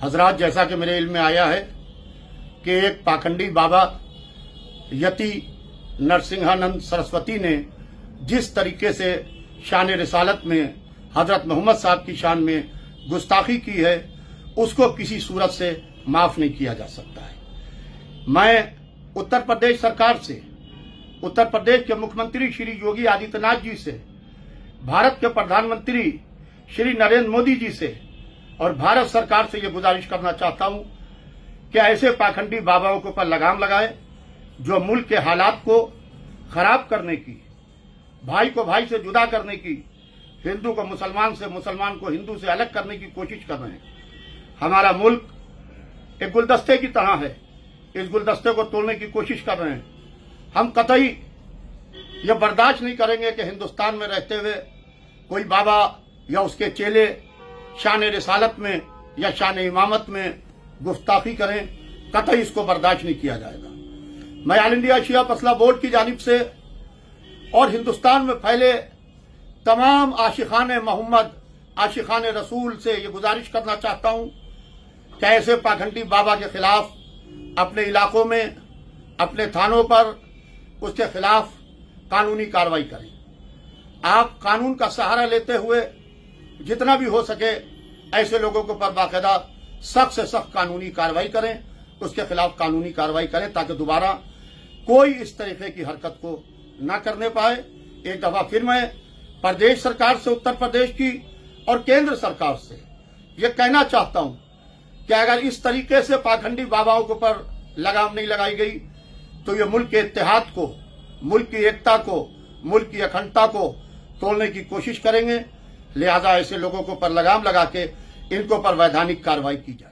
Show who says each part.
Speaker 1: हजरात, जैसा कि मेरे इल्म में आया है कि एक पाखंडी बाबा यति नरसिंहानंद सरस्वती ने जिस तरीके से शान रिसालत में हजरत मोहम्मद साहब की शान में गुस्ताखी की है, उसको किसी सूरत से माफ नहीं किया जा सकता है। मैं उत्तर प्रदेश सरकार से, उत्तर प्रदेश के मुख्यमंत्री श्री योगी आदित्यनाथ जी से, भारत के प्रधानमंत्री श्री नरेंद्र मोदी जी से और भारत सरकार से ये गुजारिश करना चाहता हूं कि ऐसे पाखंडी बाबाओं के ऊपर लगाम लगाए जो मुल्क के हालात को खराब करने की, भाई को भाई से जुदा करने की, हिंदू को मुसलमान से, मुसलमान को हिंदू से अलग करने की कोशिश कर रहे हैं। हमारा मुल्क एक गुलदस्ते की तरह है, इस गुलदस्ते को तोड़ने की कोशिश कर रहे हैं। हम कतई यह बर्दाश्त नहीं करेंगे कि हिंदुस्तान में रहते हुए कोई बाबा या उसके चेले शान रिसालत में या शान इमामत में गुस्ताखी करें। कतई इसको बर्दाश्त नहीं किया जाएगा। मैं ऑल इंडिया शिया फसला बोर्ड की जानिब से और हिंदुस्तान में फैले तमाम आशिकान मोहम्मद, आशिकान रसूल से ये गुजारिश करना चाहता हूं कि ऐसे पाखंडी बाबा के खिलाफ अपने इलाकों में, अपने थानों पर उसके खिलाफ कानूनी कार्रवाई करें। आप कानून का सहारा लेते हुए जितना भी हो सके ऐसे लोगों के ऊपर बाकायदा सख्त से सख्त कानूनी कार्रवाई करें, उसके खिलाफ कानूनी कार्रवाई करें ताकि दोबारा कोई इस तरीके की हरकत को न करने पाए। एक दफा फिर मैं प्रदेश सरकार से, उत्तर प्रदेश की और केंद्र सरकार से ये कहना चाहता हूं कि अगर इस तरीके से पाखंडी बाबाओं के ऊपर लगाम नहीं लगाई गई तो ये मुल्क के इत्तेहाद को, मुल्क की एकता को, मुल्क की अखंडता को तोड़ने की कोशिश करेंगे। लिहाजा ऐसे लोगों के ऊपर लगाम लगा के इनके ऊपर वैधानिक कार्रवाई की जाए।